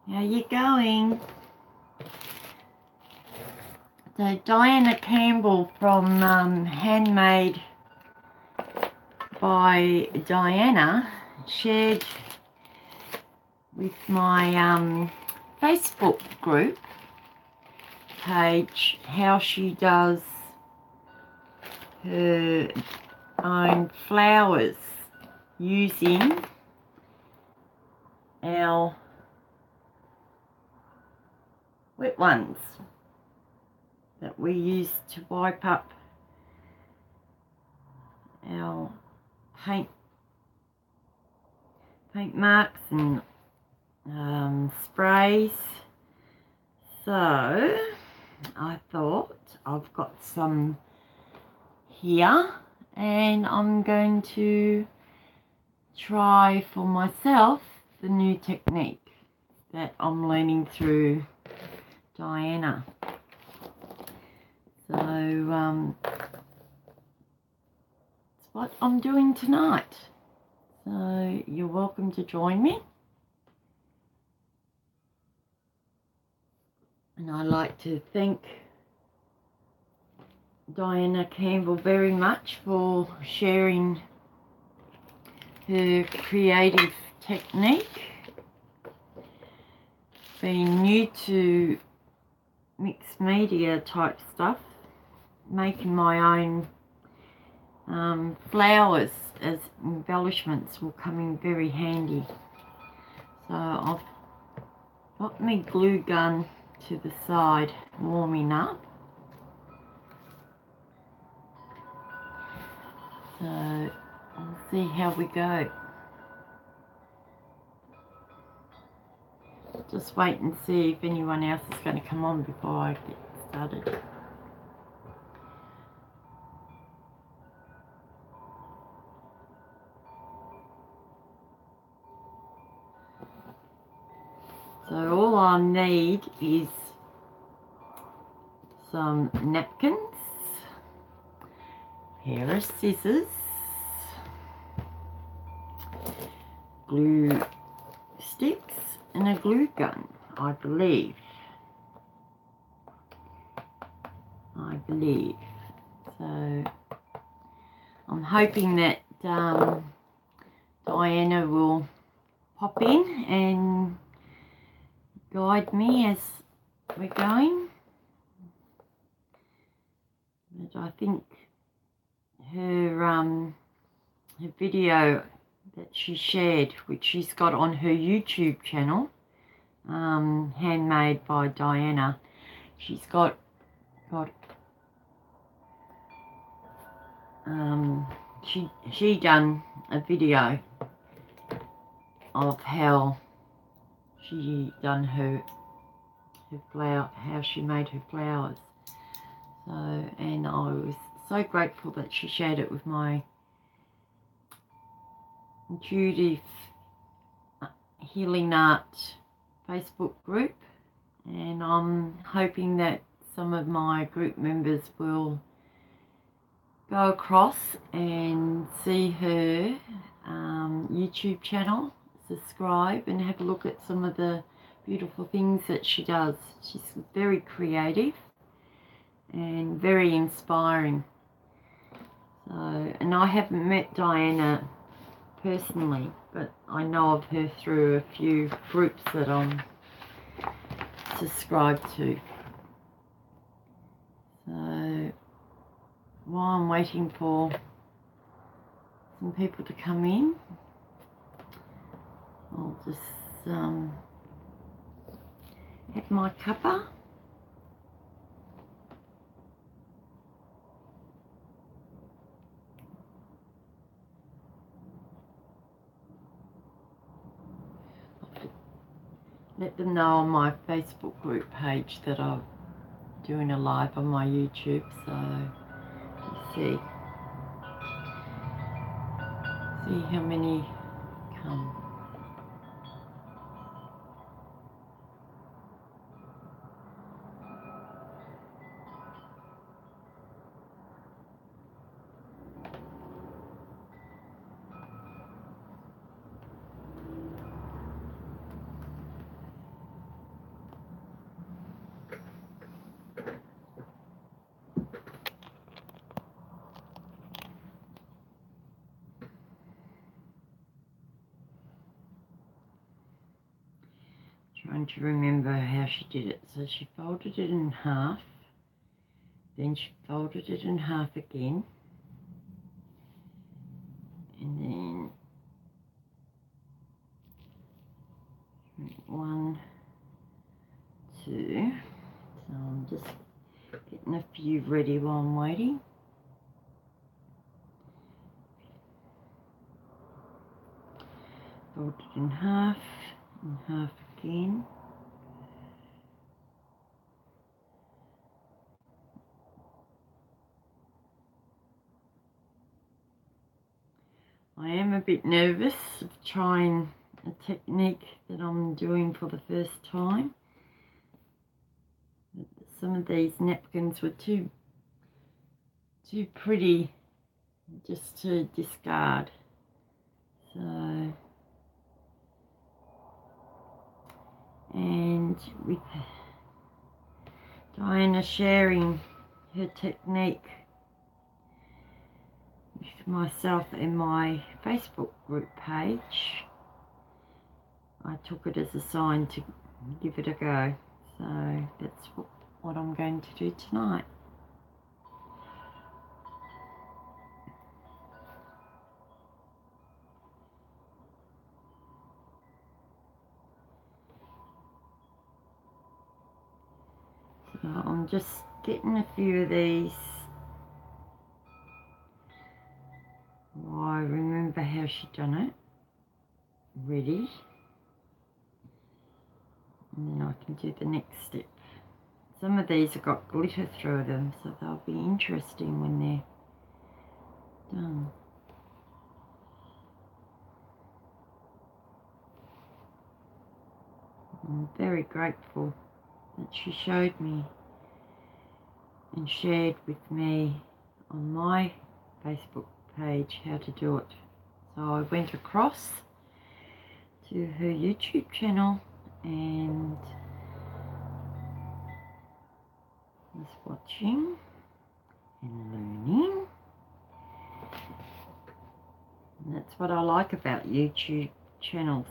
How you going? So Diana Campbell from Handmade by Diana shared with my Facebook group page how she does her own flowers using our wet ones that we use to wipe up our paint marks and sprays. So I thought I've got some here and I'm going to try for myself the new technique that I'm learning through Diana. So it's what I'm doing tonight. So you're welcome to join me. And I'd like to thank Diana Campbell very much for sharing her creative technique. Being new to mixed media type stuff, making my own flowers as embellishments will come in very handy. So I've got my glue gun to the side warming up. So I'll see how we go. Just wait and see if anyone else is going to come on before I get started. So all I need is some napkins, pair of scissors, glue sticks and a glue gun, I believe. So I'm hoping that Diana will pop in and guide me as we're going. But I think her video that she shared, which she's got on her YouTube channel, Handmade by Diana, she's got she done a video of how she done her flower, how she made her flowers. So, and I was so grateful that she shared it with my intuitive healing art Facebook group, and I'm hoping that some of my group members will go across and see her YouTube channel, subscribe and have a look at some of the beautiful things that she does. She's very creative and very inspiring. So, and I haven't met Diana personally, but I know of her through a few groups that I'm subscribed to. So while I'm waiting for some people to come in, I'll just have my cuppa. Let them know on my Facebook group page that I'm doing a live on my YouTube, so you see how many come. Trying to remember how she did it. So she folded it in half, then she folded it in half again, and then 1, 2. So I'm just getting a few ready while I'm waiting. Fold it in half again. I am a bit nervous of trying a technique that I'm doing for the first time. Some of these napkins were too pretty just to discard. So, and with Diana sharing her technique with myself in my Facebook group page, I took it as a sign to give it a go. So that's what I'm going to do tonight. So I'm just getting a few of these. Oh, I remember how she done it. Ready. And then I can do the next step. Some of these have got glitter through them, so they'll be interesting when they're done. I'm very grateful that she showed me and shared with me on my Facebook page how to do it. So I went across to her YouTube channel and was watching and learning. And that's what I like about YouTube channels,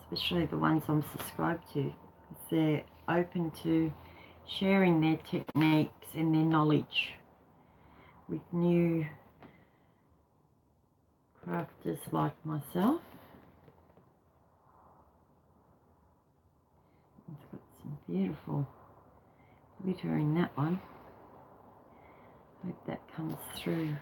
especially the ones I'm subscribed to, because they're open to sharing their techniques and their knowledge with new crafters like myself. It's got some beautiful glitter in that one. Hope that comes through.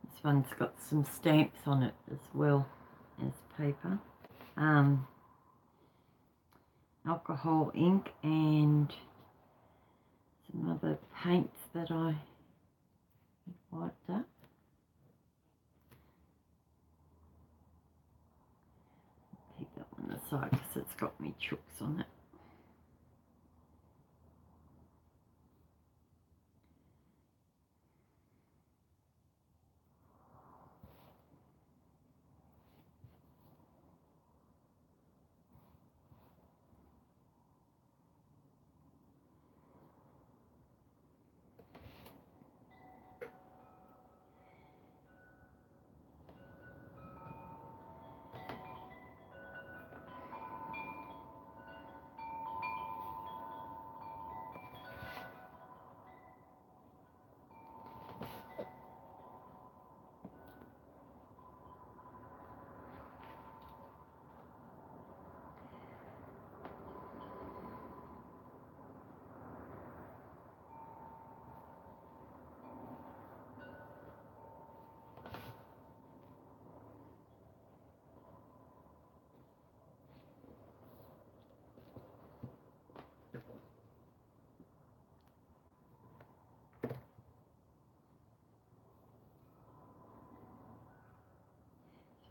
This one's got some stamps on it as well as paper. Alcohol ink and some other paints that I wiped up. Keep that one aside because it's got me chooks on it.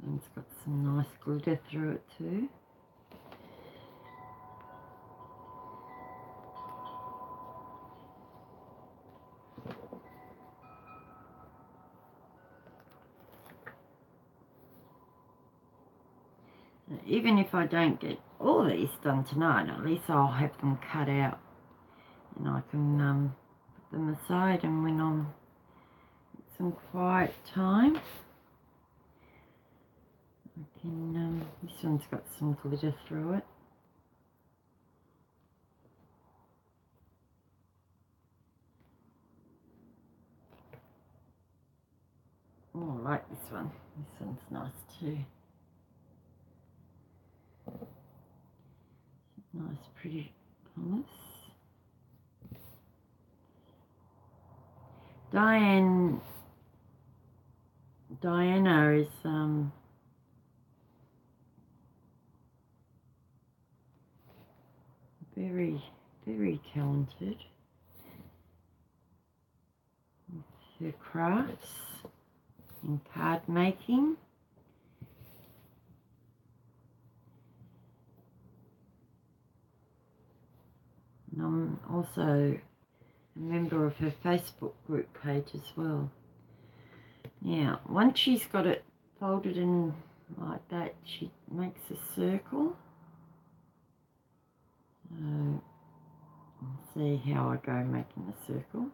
And it's got some nice glitter through it too. Even if I don't get all these done tonight, at least I'll have them cut out and I can put them aside, and when I'm at some quiet time I can, this one's got some glitter through it. Oh, I like this one. This one's nice too. Nice pretty colours. Diana is very, very talented with her crafts and card making. And I'm also a member of her Facebook group page as well. Now, once she's got it folded in like that, she makes a circle. So, I'll see how I go making a circle.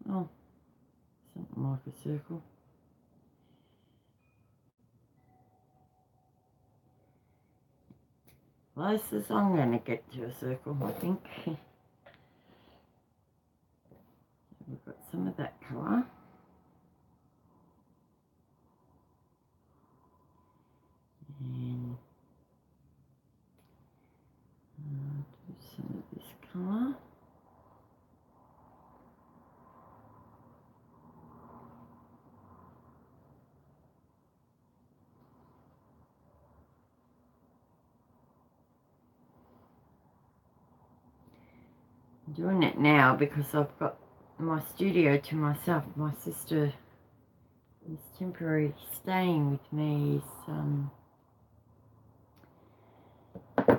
Oh, something like a circle. Closest I'm going to get to a circle, I think. We've got some of that colour. And do some of this colour. I'm doing it now because I've got my studio to myself. My sister is temporarily staying with me,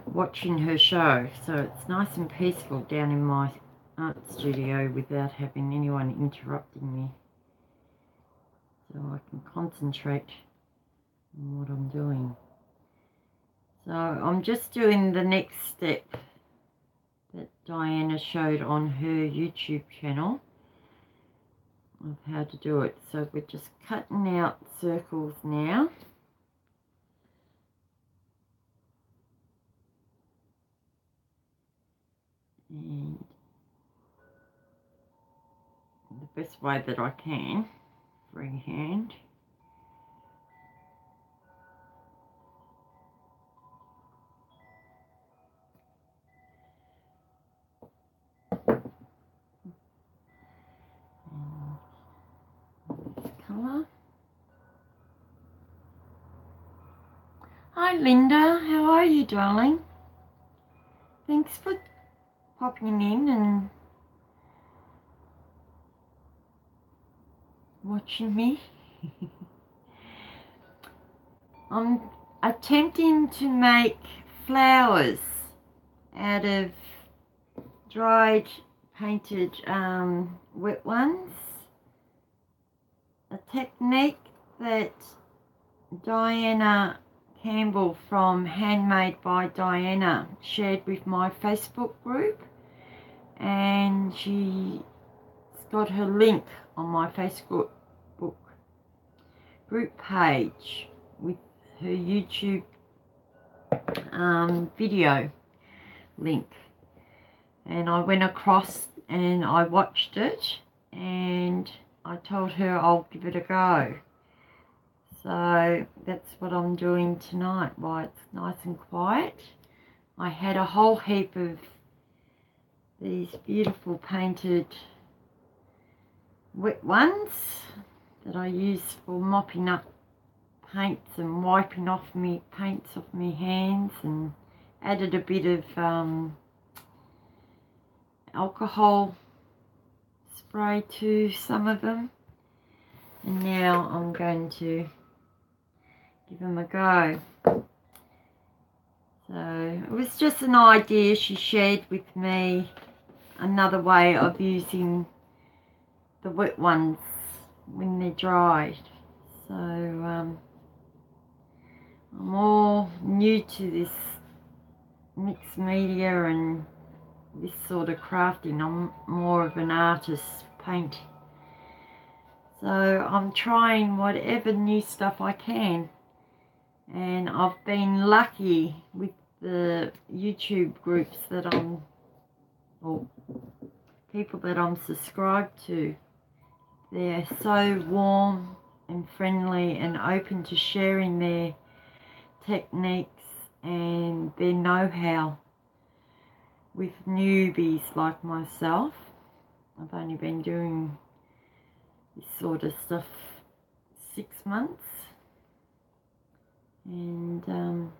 watching her show, so it's nice and peaceful down in my art studio without having anyone interrupting me, so I can concentrate on what I'm doing. So I'm just doing the next step that Diana showed on her YouTube channel of how to do it. So we're just cutting out circles now. And the best way that I can, freehand. Colour. Hi Linda, how are you, darling? Thanks for popping in and watching me. I'm attempting to make flowers out of dried painted wet ones. A technique that Diana Campbell from Handmade by Diana shared with my Facebook group, and she's got her link on my Facebook group page with her YouTube video link, and I went across and I watched it and I told her I'll give it a go. So that's what I'm doing tonight while it's nice and quiet. I had a whole heap of these beautiful painted wet ones that I use for mopping up paints and wiping off me paints off my hands, and added a bit of alcohol spray to some of them, and now I'm going to give them a go. So it was just an idea she shared with me another way of using the wet ones when they're dried. So I'm all new to this mixed media and this sort of crafting. I'm more of an artist, paint. So I'm trying whatever new stuff I can. And I've been lucky with the YouTube groups that or people that I'm subscribed to. They're so warm and friendly and open to sharing their techniques and their know-how with newbies like myself. I've only been doing this sort of stuff 6 months, and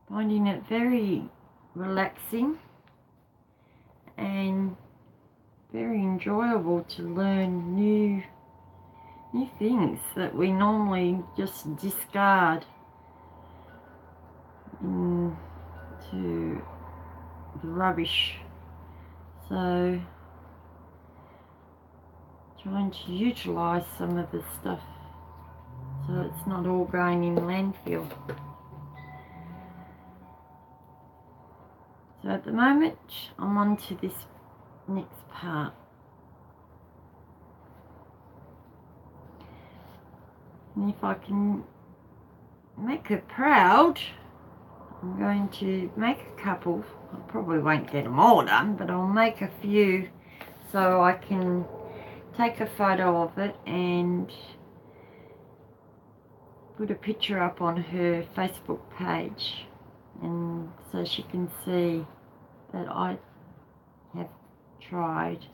finding it very relaxing and very enjoyable to learn new things that we normally just discard into the rubbish. So trying to utilize some of the stuff so it's not all going in landfill. So at the moment I'm on to this next part. And if I can make her proud, I'm going to make a couple. I probably won't get them all done, but I'll make a few so I can take a photo of it and put a picture up on her Facebook page, and so she can see that I have tried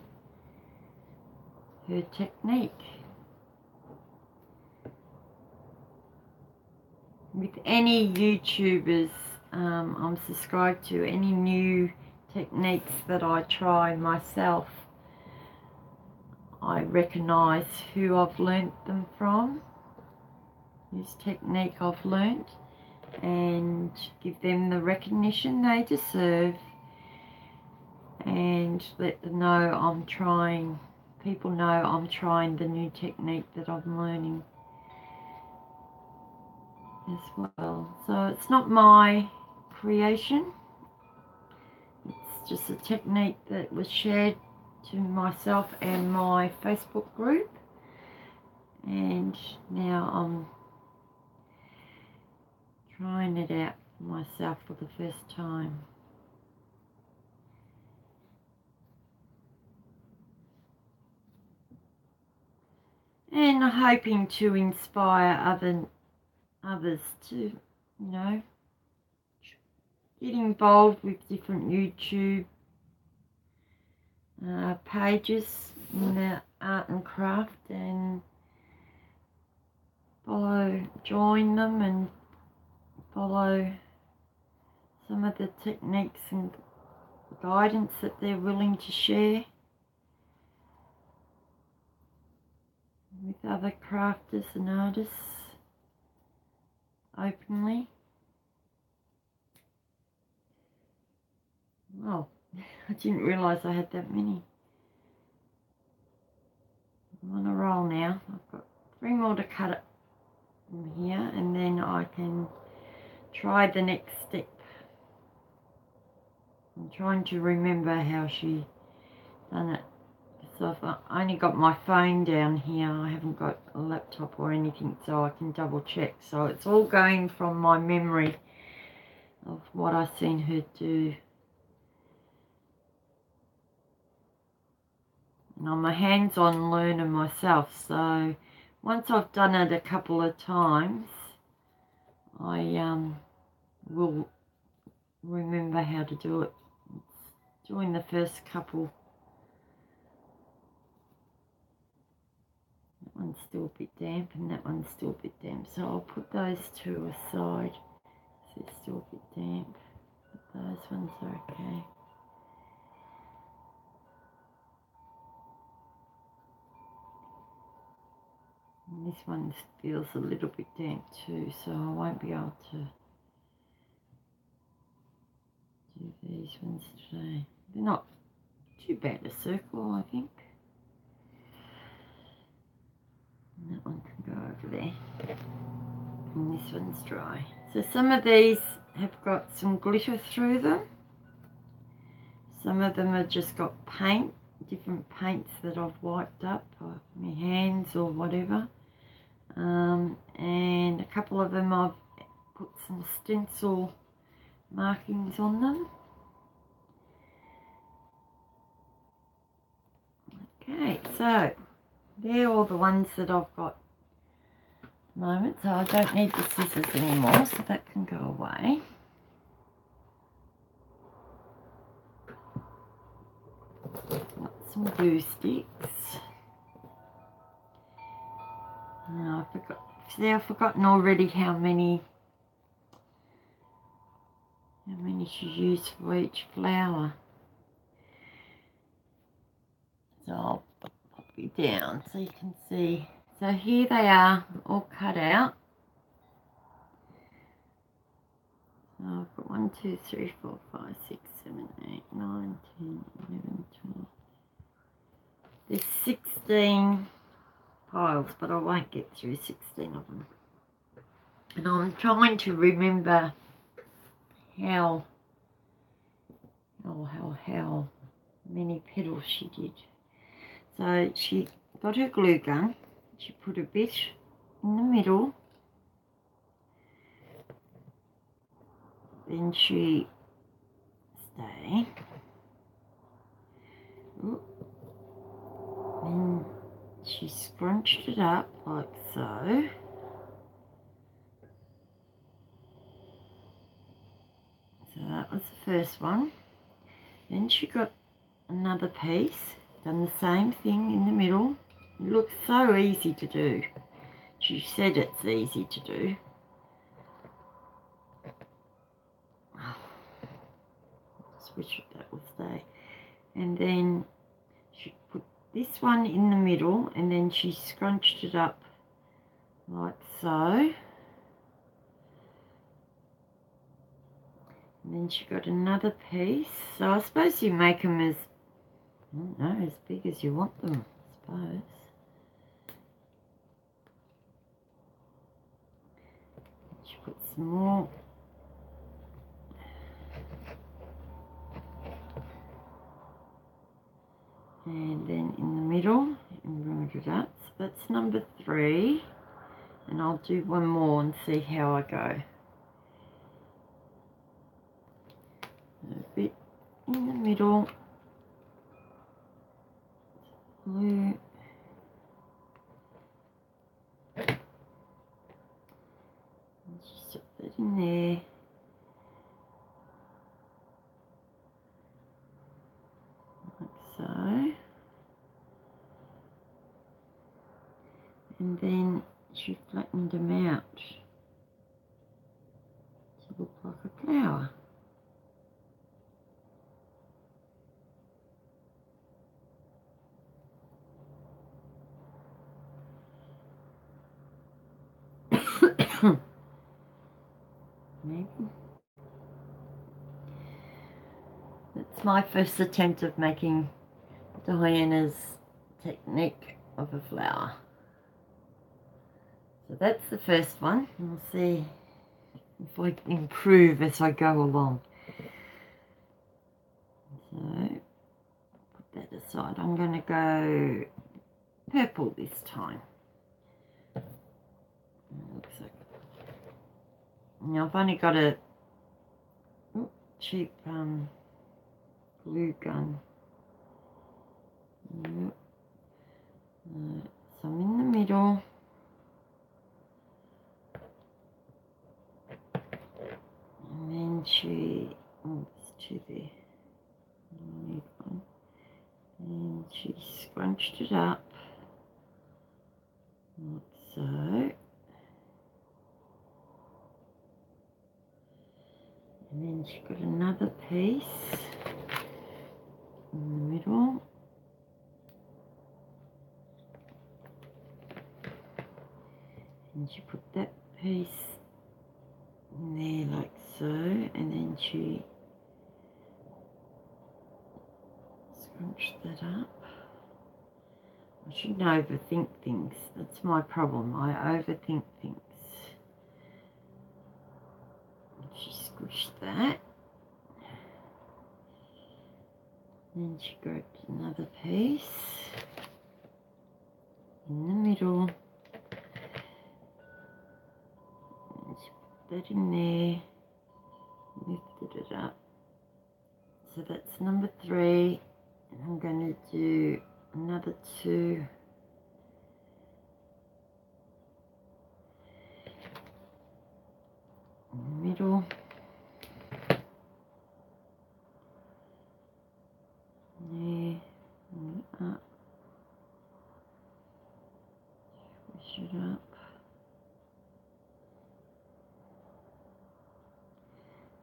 her technique. With any YouTubers I'm subscribed to, any new techniques that I try myself, I recognise who I've learnt them from, whose technique I've learnt, and give them the recognition they deserve, and let them know I'm trying, people know I'm trying the new technique that I'm learning as well. So it's not my creation, it's just a technique that was shared to myself and my Facebook group, and now I'm trying it out for myself for the first time. And I'm hoping to inspire others to, you know, get involved with different YouTube pages in the art and craft, and join them and follow some of the techniques and guidance that they're willing to share with other crafters and artists openly. Oh, I didn't realise I had that many. I'm on a roll now. I've got 3 more to cut it from here, and then I can try the next step. I'm trying to remember how she done it. So I've only got my phone down here, I haven't got a laptop or anything, so I can double check. So it's all going from my memory of what I've seen her do. And I'm a hands-on learner myself, so once I've done it a couple of times, I will remember how to do it. Doing the first couple. That one's still a bit damp and that one's still a bit damp, so I'll put those two aside. So it's still a bit damp, but those ones are okay. And this one feels a little bit damp too, so I won't be able to do these ones today. They're not too bad a circle, I think. And that one can go over there. And this one's dry. So some of these have got some glitter through them. Some of them have just got paint, different paints that I've wiped up, or my hands or whatever. And a couple of them I've put some stencil markings on them. Okay, so they're all the ones that I've got at the moment, so I don't need the scissors anymore, so that can go away. Got some glue sticks. Oh, I've forgotten already how many to use for each flower. So I'll pop you down so you can see. So here they are, all cut out. So I've got 1, 2, 3, 4, 5, 6, 7, 8, 9, 10, 11, 12. There's 16 piles, but I won't get through 16 of them. And I'm trying to remember how many petals she did. So she got her glue gun, she put a bit in the middle, then she then she scrunched it up like so. So that was the first one. Then she got another piece, done the same thing in the middle. It looks so easy to do. She said it's easy to do. Oh, just wish that would stay. And then she put this one in the middle, and then she scrunched it up like so. And then she got another piece. So I suppose you make them as, I don't know, as big as you want them, I suppose. She put some more. And then in the middle, and round it up. So that's number 3. And I'll do one more and see how I go. A bit in the middle, blue, and just put that in there, like so, and then she flattened them out to look like a flower. Maybe. That's my first attempt of making Diana's technique of a flower. So that's the first one. We'll see if I can improve as I go along. So put that aside. I'm going to go purple this time. Looks like. Now I've only got a cheap glue gun. Yep. Some in the middle. And then she, oh, there's 2 there. I need one. And she scrunched it up like so. And then she got another piece in the middle. And she put that piece in there like so, and then she Scrunch that up. I shouldn't overthink things. That's my problem. I overthink things. She squished that. Then she grabbed another piece in the middle. And she put that in there. Lifted it up. So that's number 3. And I'm going to do another 2. In the middle. There. And up. Push it up.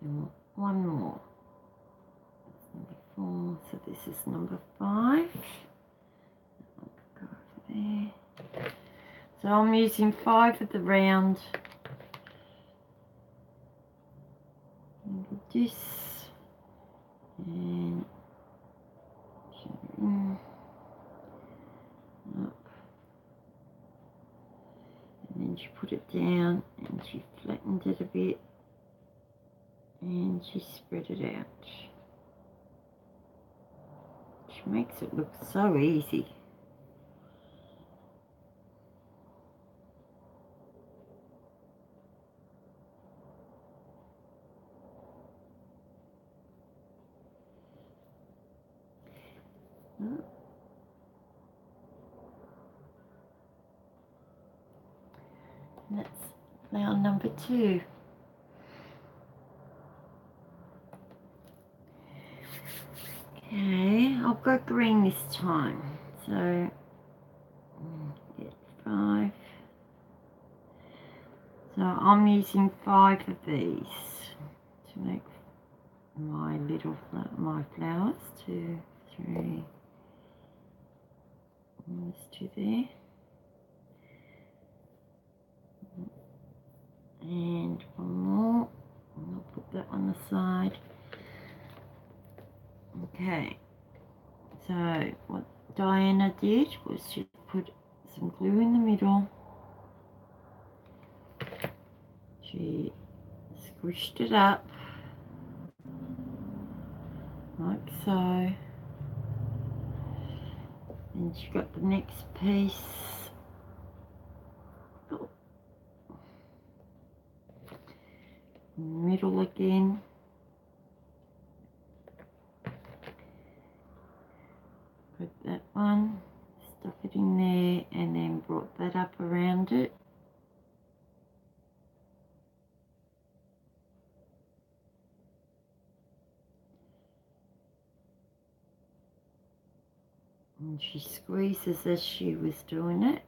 And one more. That's number 4. So this is number 5. Go over there. So I'm using 5 of the round. This and up, and then she put it down and she flattened it a bit and she spread it out. She makes it look so easy. And that's flower number 2. Okay, I'll go green this time. So get 5. So I'm using 5 of these to make my little my flowers. 2, 3. And there's 2 there. And one more. And I'll put that on the side. Okay. So what Diana did was she put some glue in the middle. She squished it up like so. Then she got the next piece. Oh. In the middle again. Put that one, stuck it in there, and then brought that up around it. And she squeezes as she was doing it.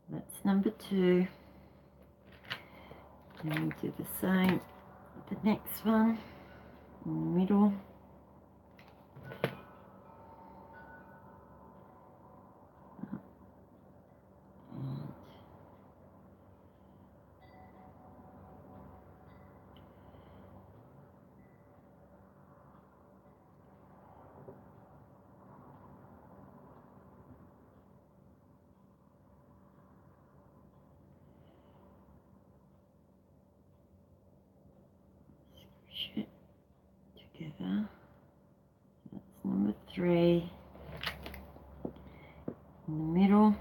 That's number 2. And we do the same with the next one in the middle. It together. That's number 3 in the middle.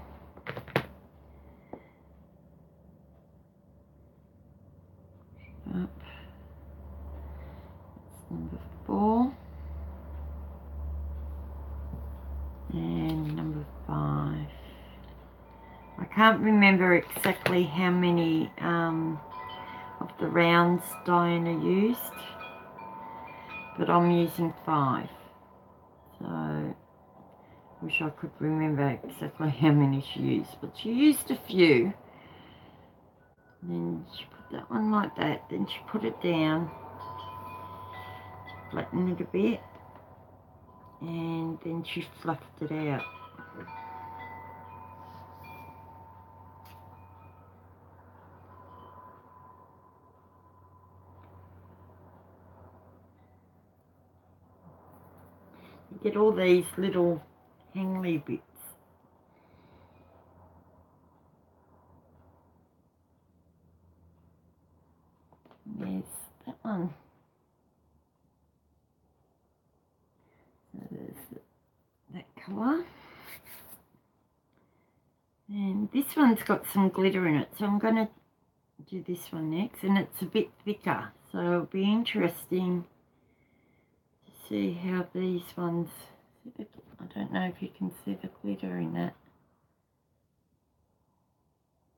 Up. That's number 4 and number 5. I can't remember exactly how many of the rounds Diana used, but I'm using 5. So wish I could remember exactly how many she used, but she used a few. And then she put that one like that, then she put it down, flattened it a bit, and then she fluffed it out. You get all these little hangly bits. There's that one. So there's that colour. And this one's got some glitter in it, so I'm going to do this one next, and it's a bit thicker, so it'll be interesting to see how these ones, I don't know if you can see the glitter in that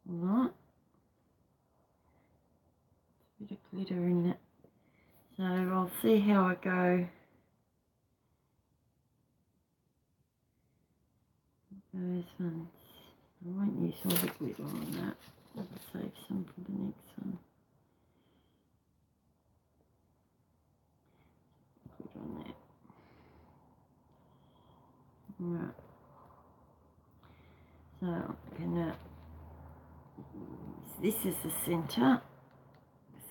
or not. A bit of glitter in it, so I'll see how I go. Those ones, I won't use all the glitter on that, I'll save some for the next one. Glitter on that. Alright, so I'm gonna, this is the centre,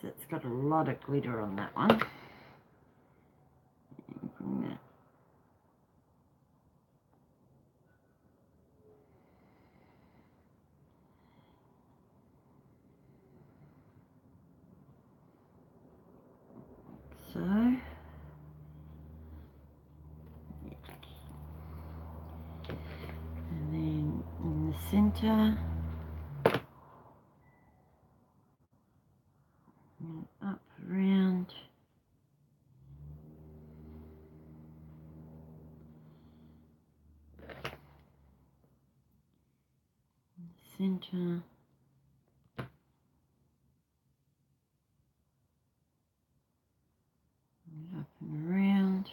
so it's got a lot of glitter on that one. And bring that. So, and then in the centre, and up around, centre, and up and around.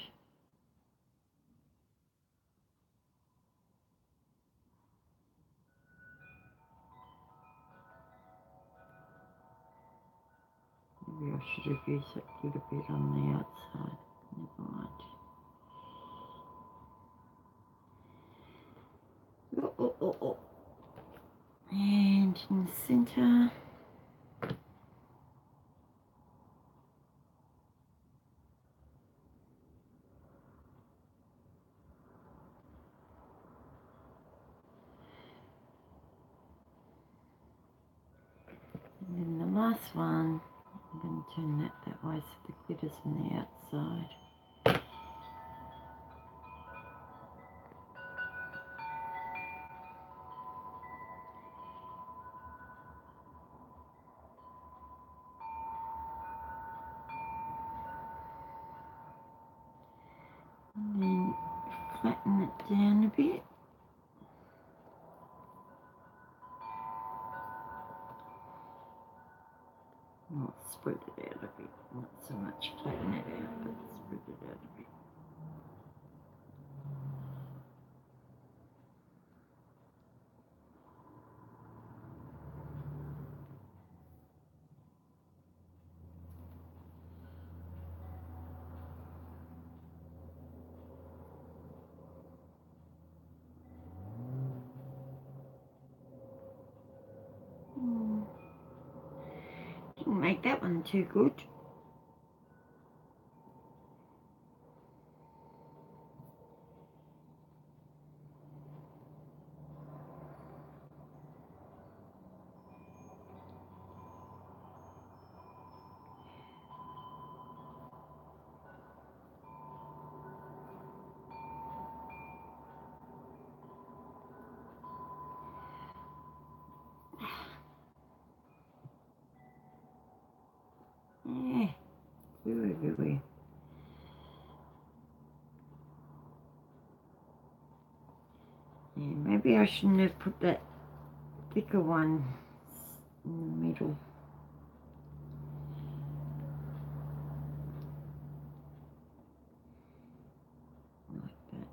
Maybe I should have used that glitter bit on the outside. Never mind. Oh. And in the centre. And then the last one, I'm going to turn that way so the glitter's on the outside. And then flatten it down a bit. I'll spread it out a bit, not so much flatten it out, but spread it out a bit. Didn't make that one too good. Yeah, glue everywhere. Yeah, maybe I shouldn't have put that thicker one in the middle. Like that.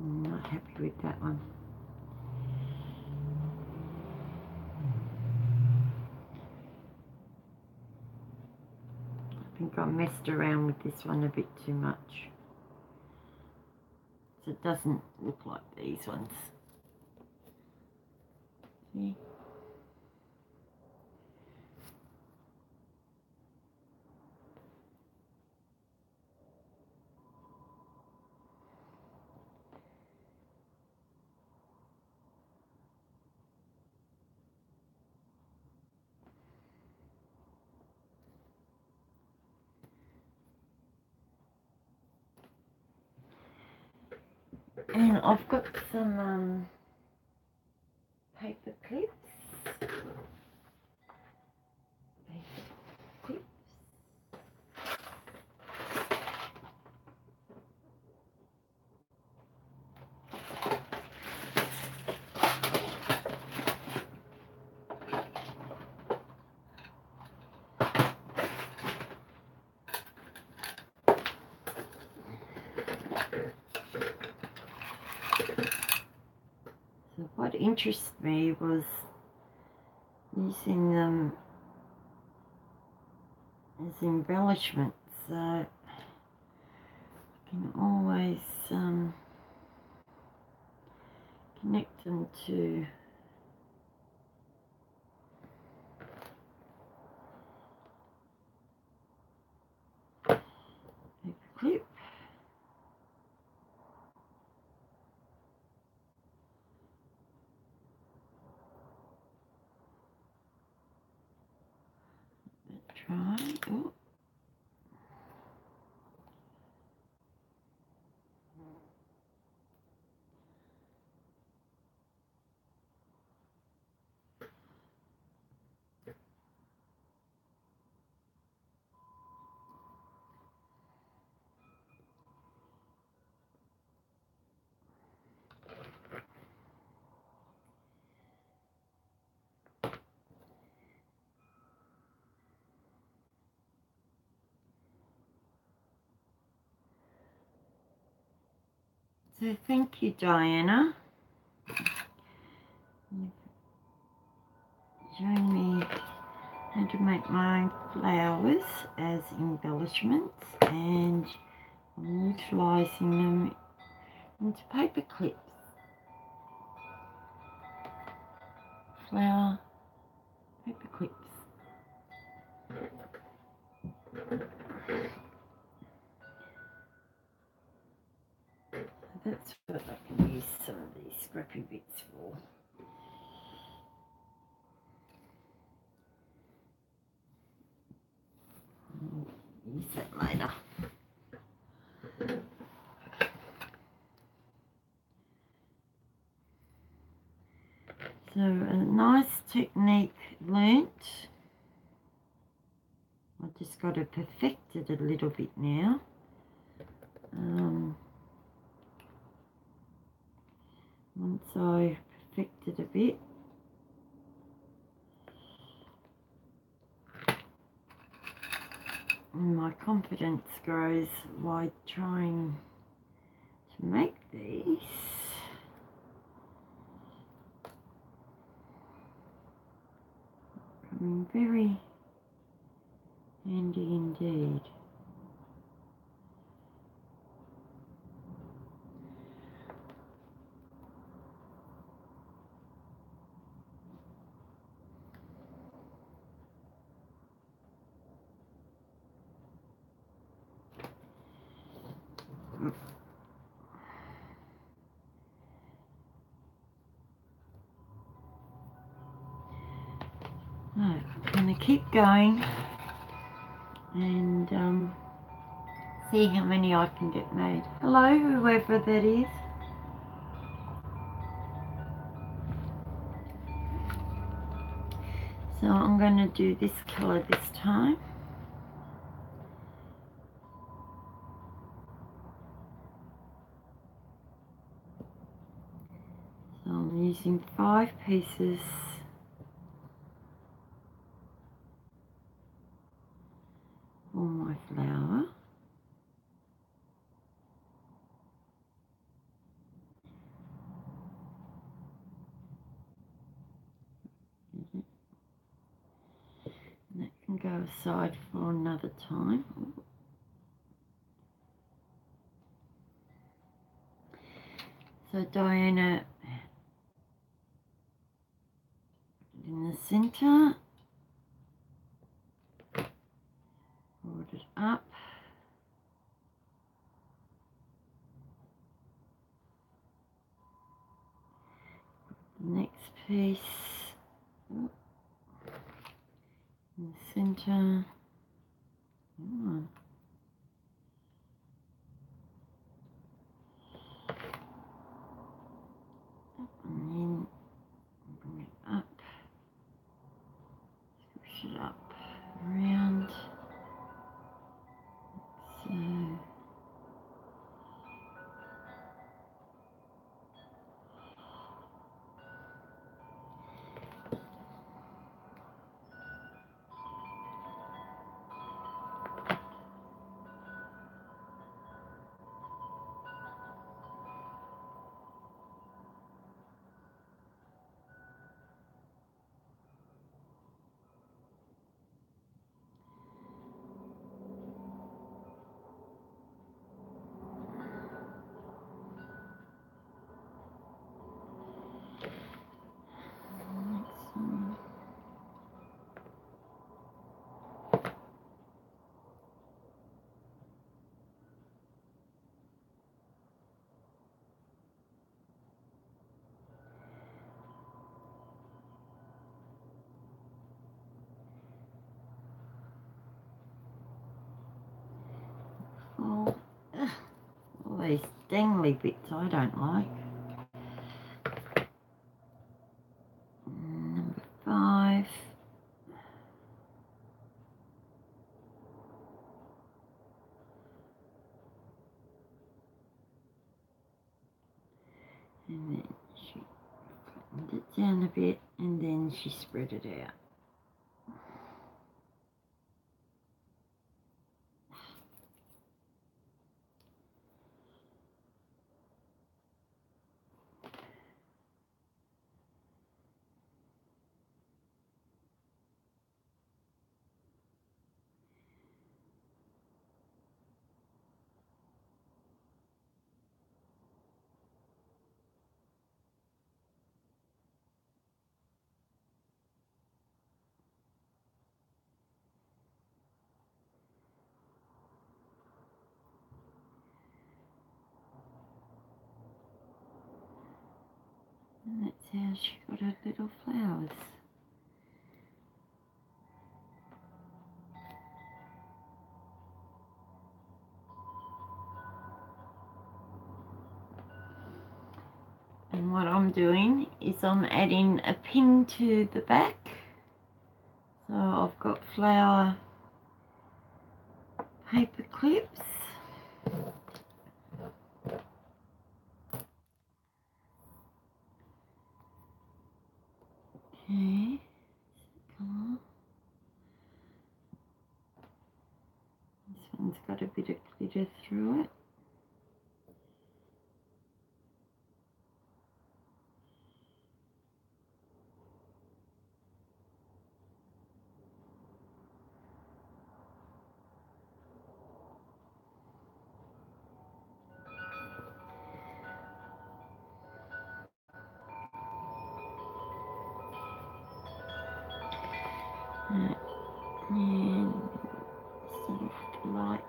I'm not happy with that one. I think I messed around with this one a bit too much. So it doesn't look like these ones. See? And I've got some paper clips. So what interested me was using them as embellishments, so I can always connect them to paper clip. Try. Oh. So thank you, Diana. You've shown me how to make my own flowers as embellishments, and I'm utilising them into paper clips. Flower paper clips. So that's what I can use some of these scrappy bits for. I'll use that later. So a nice technique learnt. I just got to perfect it a little bit now. Once I perfect it a bit, and my confidence grows while trying to make these. Very handy indeed. I'm going to keep going and see how many I can get made. Hello, whoever that is. So I'm going to do this colour this time. So I'm using 5 pieces for my flower. And that can go aside for another time. So Diana, in the centre, hold it up. The next piece in the centre. Come on. dangly bits I don't like. Number 5. And then she flattened it down a bit and then she spread it out. And that's how she got her little flowers. And what I'm doing is I'm adding a pin to the back. So I've got flower paper clips. Okay, come on. This one's got a bit of glitter through it. And sort of light.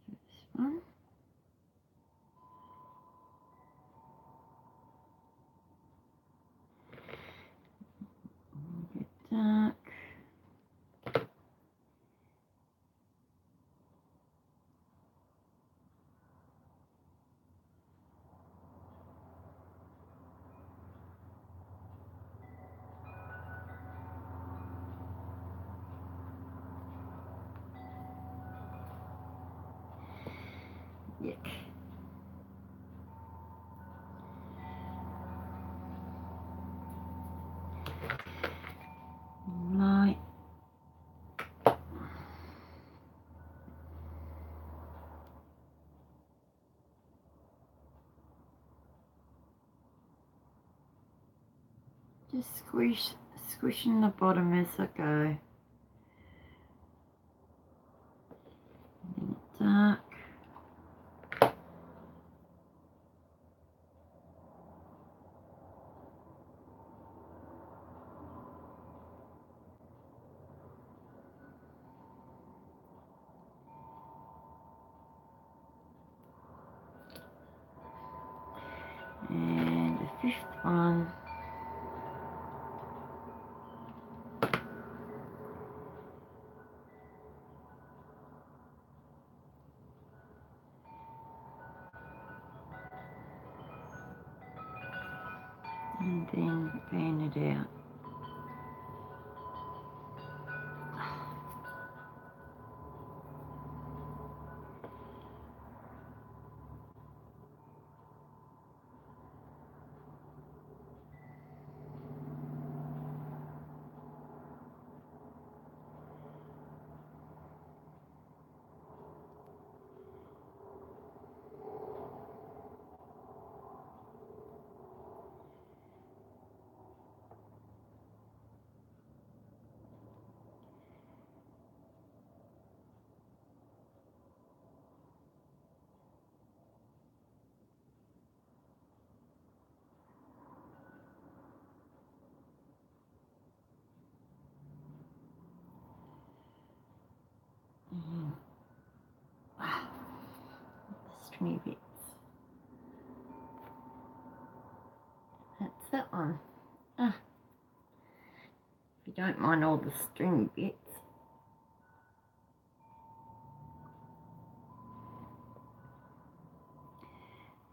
This one. A bit dark. Yuck. Light. Just squishing the bottom as I go. And dark. And the 5th one. And then fan it out. stringy bits. That's that one. If you don't mind all the stringy bits.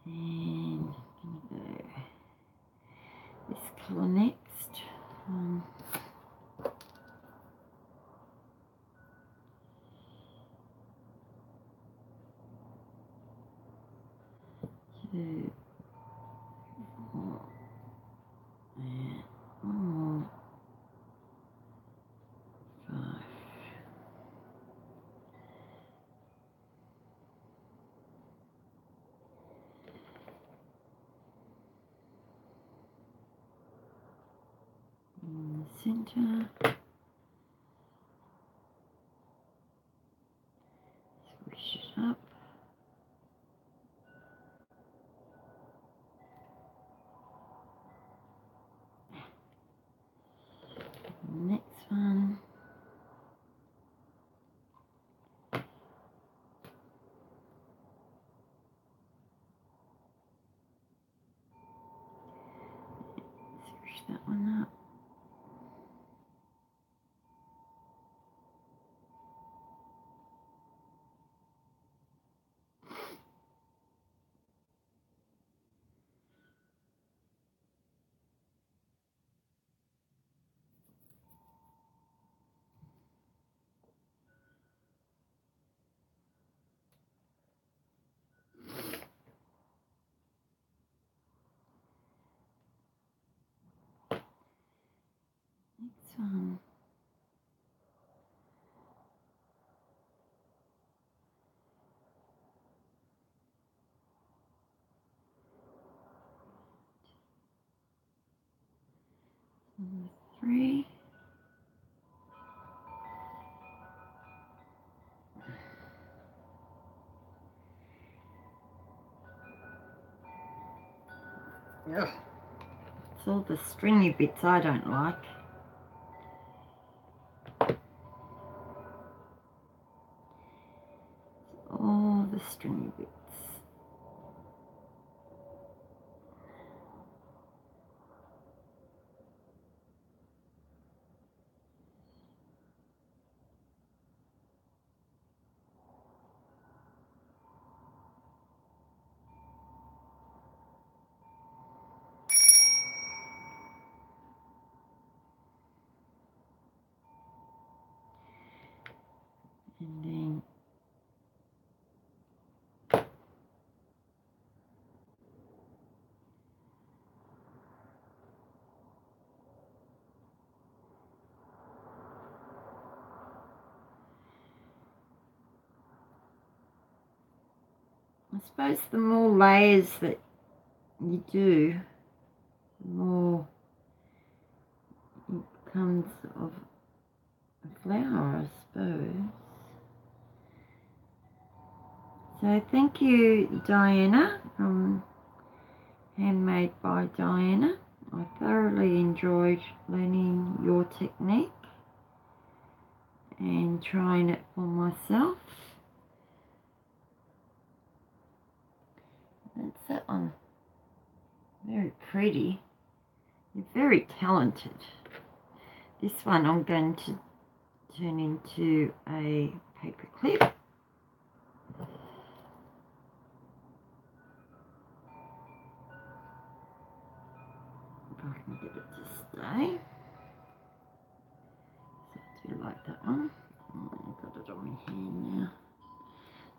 And I'm going to go this colour next. Two, four, and one more, 5. In the centre, squish it up. Next one. Squish that one up. Next one. Number 3. Ugh. It's all the stringy bits I don't like. All the stringy bits. And then I suppose the more layers that you do, the more it becomes of a flower, I suppose. So thank you, Diana, from Handmade by Diana. I thoroughly enjoyed learning your technique and trying it for myself. That's that one. Very pretty. You're very talented. This one I'm going to turn into a paper clip. If I can get it to stay. So I do like that one. Oh, I've got it on my hand now.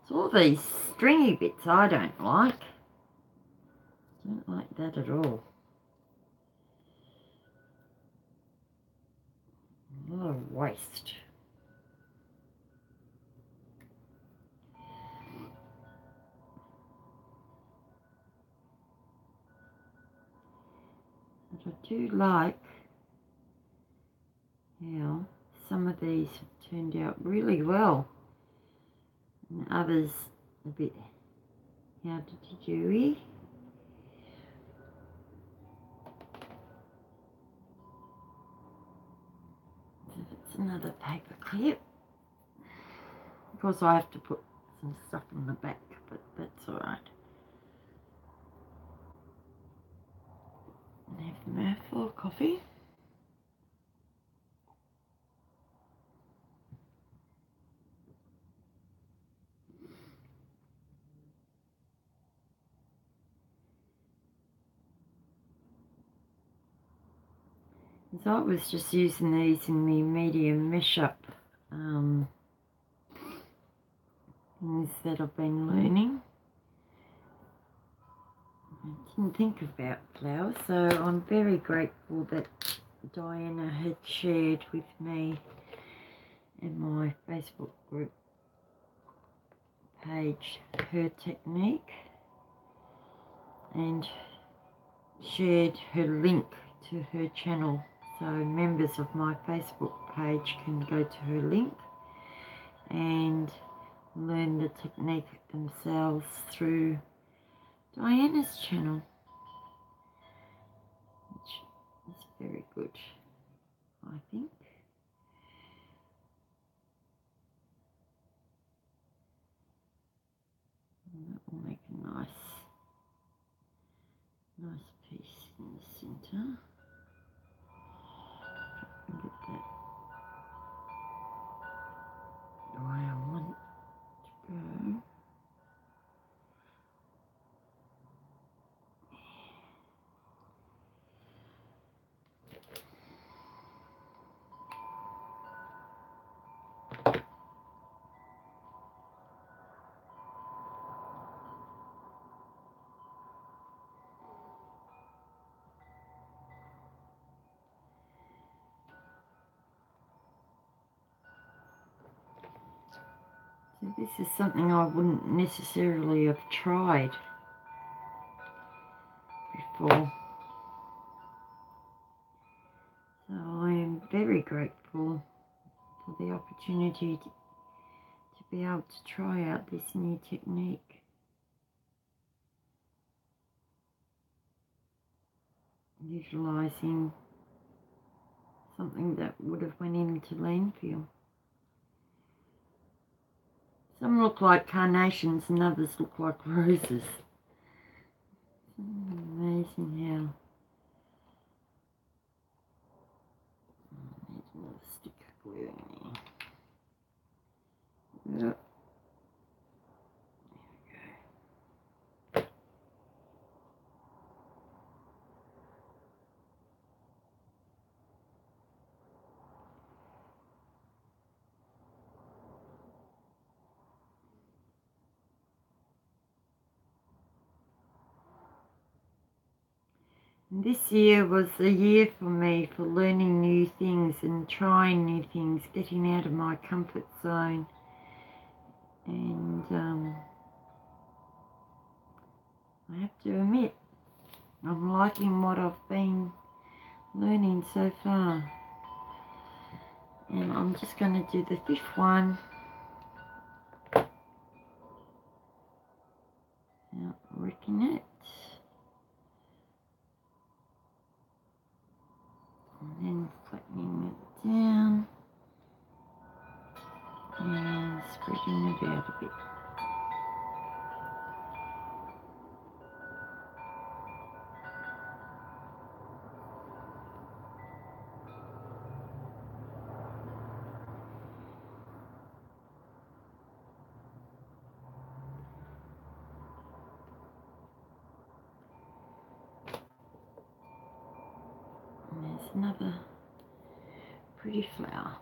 It's all these stringy bits I don't like. Don't like that at all. A lot of waste. But I do like how some of these have turned out really well and others a bit how did you So it's another paper clip. Of course I have to put some stuff on the back, but that's alright. Have a mouthful of coffee. So I was just using these in the medium mesh up things that I've been learning. I didn't think about flowers, so I'm very grateful that Diana had shared with me in my Facebook group page her technique and shared her link to her channel, so members of my Facebook page can go to her link and learn the technique themselves through Diana's channel, which is very good, I think. And that will make a nice piece in the centre. Get that the way I want it to go. So this is something I wouldn't necessarily have tried before. So I am very grateful for the opportunity to be able to try out this new technique. Utilising something that would have went into landfill. Some look like carnations and others look like roses. Amazing how. There's another stick of glue in there. Yep. This year was a year for me for learning new things and trying new things, getting out of my comfort zone, and I have to admit I'm liking what I've been learning so far. And I'm just going to do the fifth one. Not working it. And then flattening it down and spreading it out a bit. And there's another pretty flower.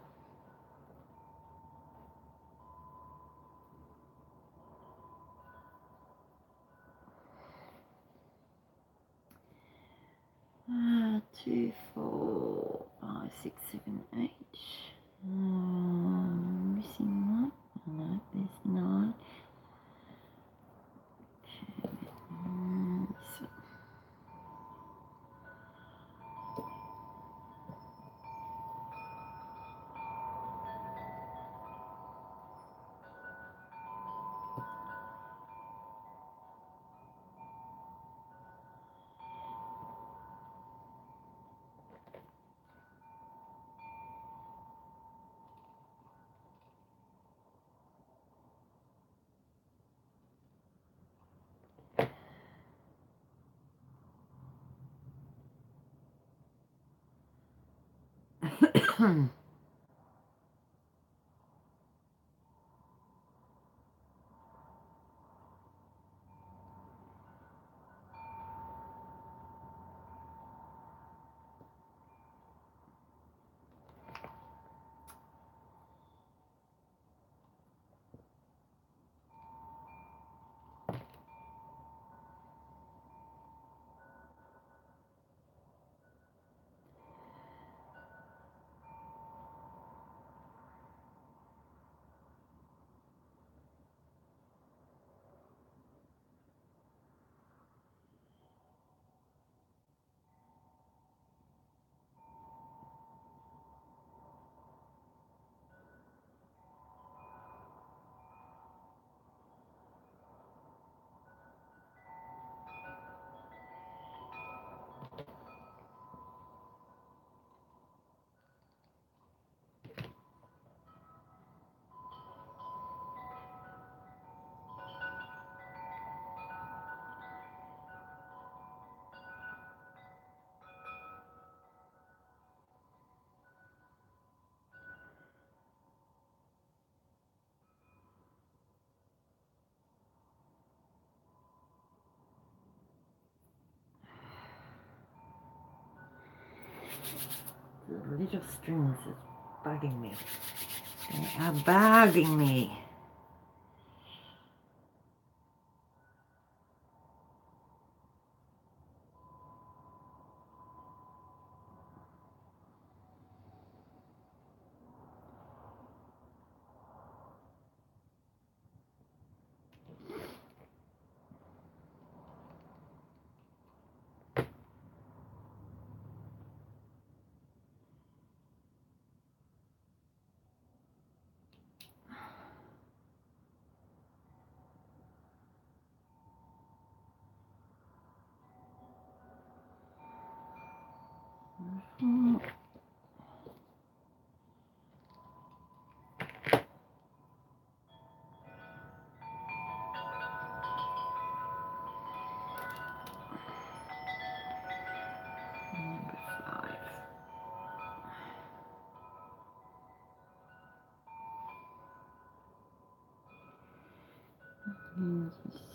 Two, 4, 5, 6, 7, 8. Missing one. Oh, no, there's 9. Okay. So. The little strings is bugging me. They are bugging me.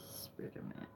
Spread them out.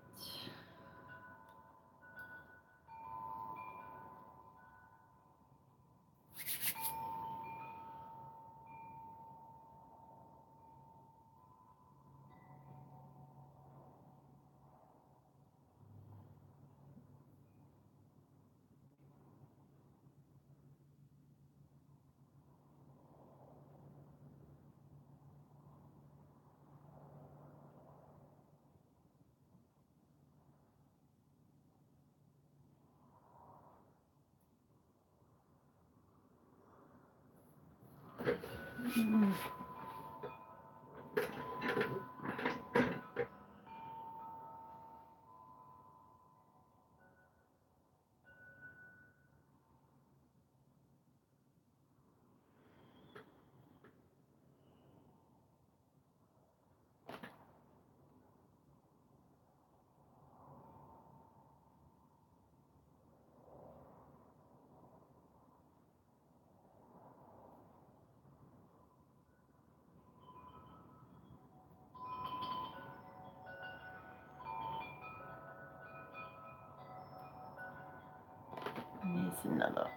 Here's another.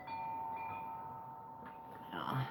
Oh.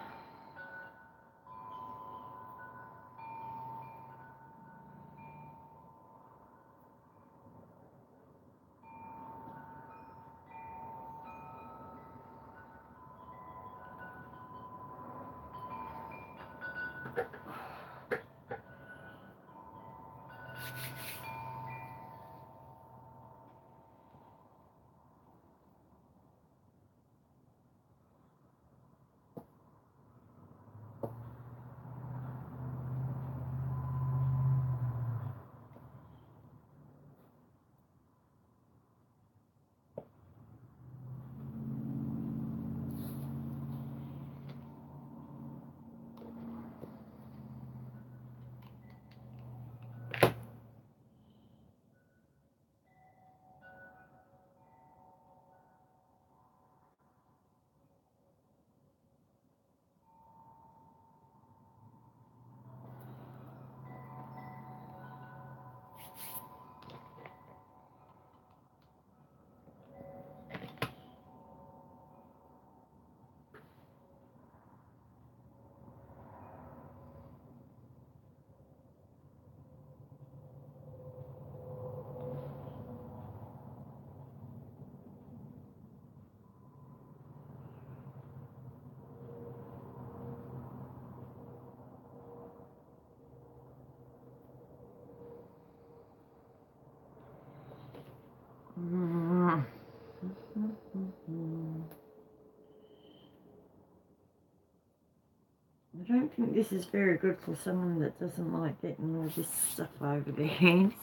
think this is very good for someone that doesn't like getting all this stuff over their hands.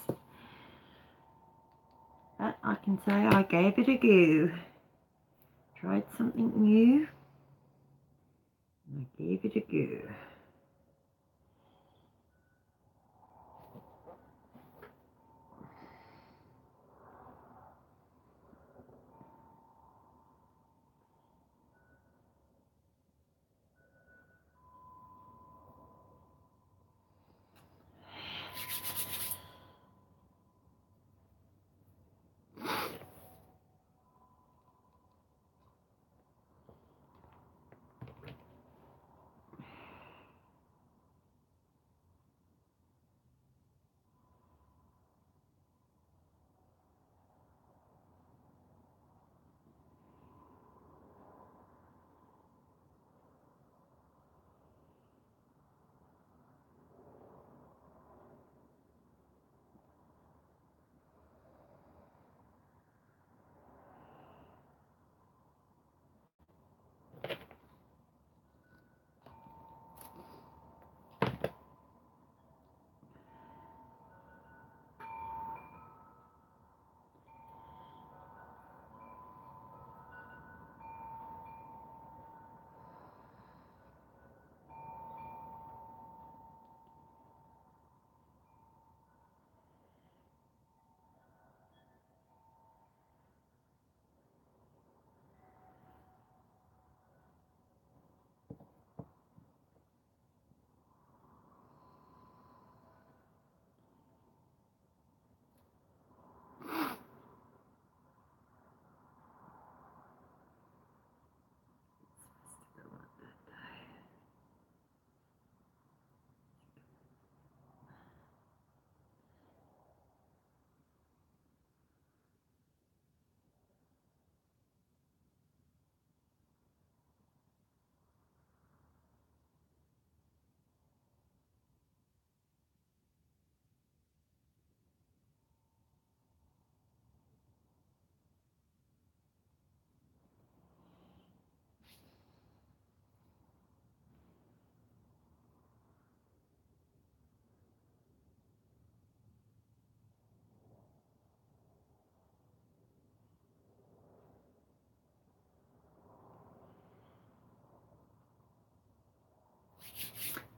But I can say I gave it a go. Tried something new. And I gave it a go.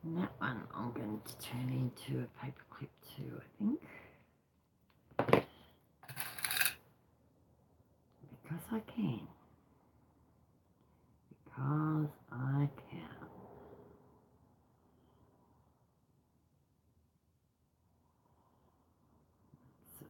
And that one I'm going to turn into a paper clip too, I think. Because I can. Because I can. So,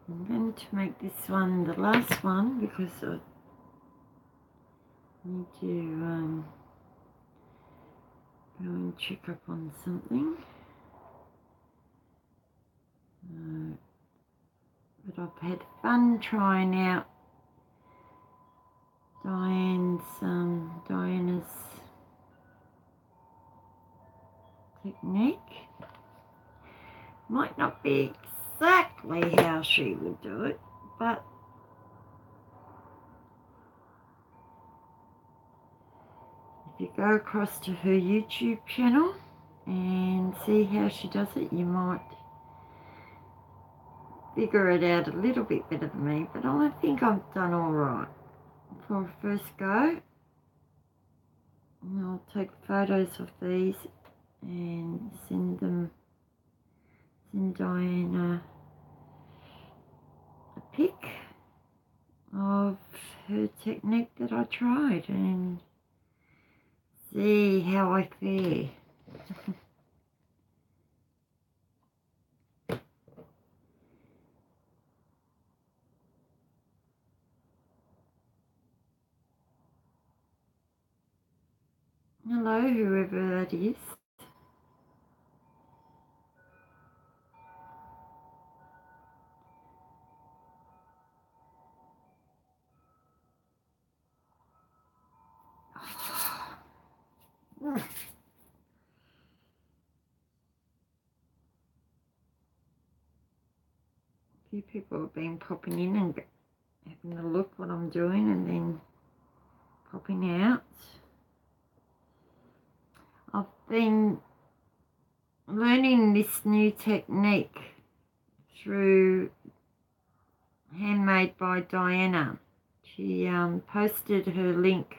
I'm going to make this one the last one because I need to go and check up on something. But I've had fun trying out Diana's technique. Might not be exactly how she would do it, but if you go across to her YouTube channel and see how she does it, you might figure it out a little bit better than me, but I think I've done all right for a first go. And I'll take photos of these and send Diana a pic of her technique that I tried and see how I fare. Hello, whoever that is. A few people have been popping in and having a look what I'm doing and then popping out. I've been learning this new technique through Handmade by Diana. She posted her link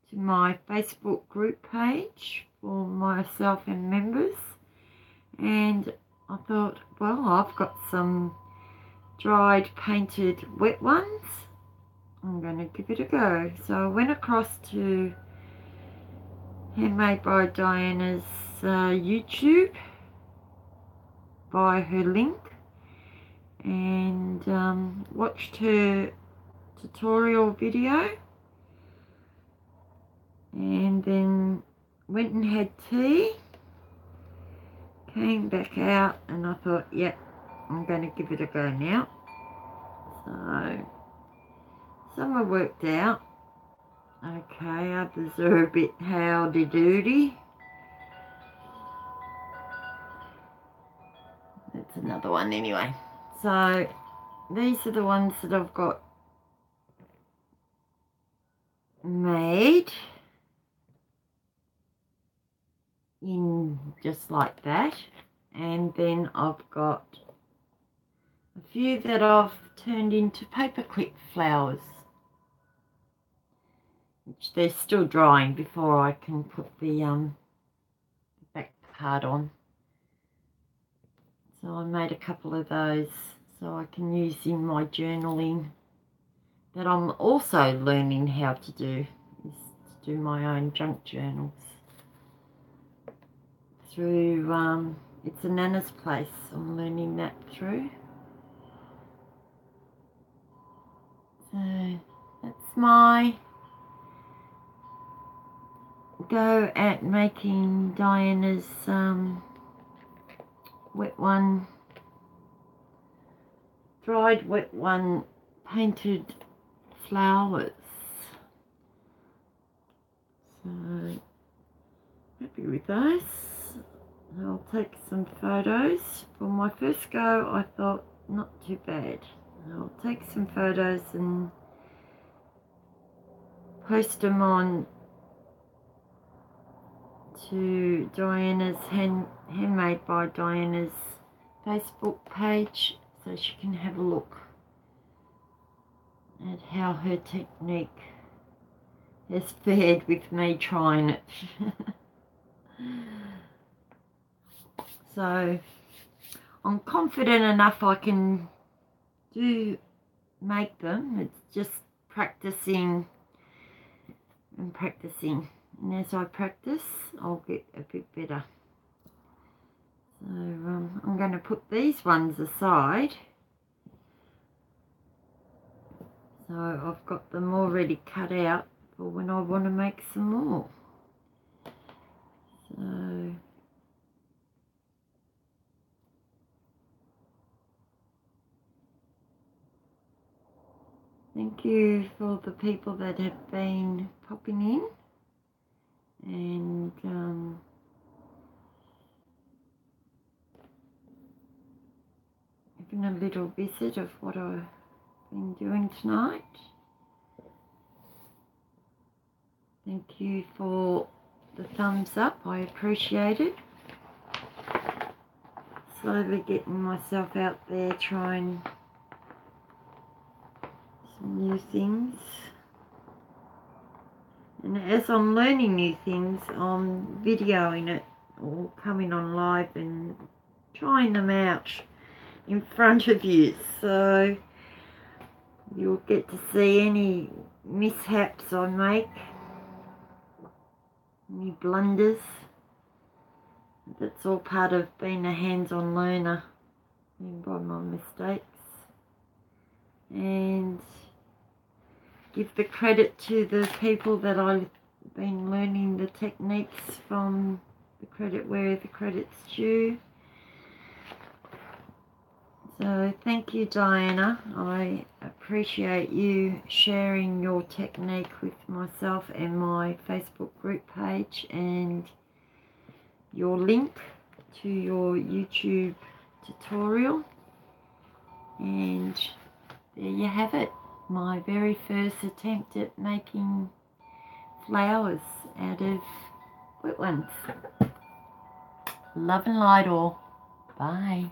to my Facebook group page for myself and members, and I thought, well, I've got some dried painted wet ones, I'm going to give it a go. So I went across to Handmade by Diana's YouTube by her link and watched her tutorial video, and then went and had tea, came back out, and I thought, yep, I'm going to give it a go now. So some are worked out okay, others are a bit howdy-doody. That's another one anyway. So these are the ones that I've got made in just like that, and then I've got a few that I've turned into paperclip flowers, which they're still drying before I can put the back part on. So I made a couple of those so I can use in my journaling that I'm also learning how to do, is to do my own junk journals through it's a Nana's Place. I'm learning that through. So that's my go at making Diana's wet one, dried wet one painted flowers. So happy with those. I'll take some photos. For my first go I thought not too bad. I'll take some photos and post them on to Diana's Handmade by Diana's Facebook page, so she can have a look at how her technique has fared with me trying it. So I'm confident enough I can make them. It's just practicing and practicing, and as I practice I'll get a bit better. So I'm going to put these ones aside. So I've got them already cut out for when I want to make some more. So thank you for the people that have been popping in and having a little visit of what I've been doing tonight. Thank you for the thumbs up, I appreciate it. Slowly getting myself out there trying some new things. And as I'm learning new things, I'm videoing it or coming on live and trying them out in front of you, so you'll get to see any mishaps I make, any blunders. That's all part of being a hands-on learner, learning by my mistakes. And give the credit to the people that I've been learning the techniques from, the credit where the credit's due. So thank you, Diana. I appreciate you sharing your technique with myself and my Facebook group page, and your link to your YouTube tutorial. And there you have it, my very first attempt at making flowers out of wet ones. Love and light all. Bye.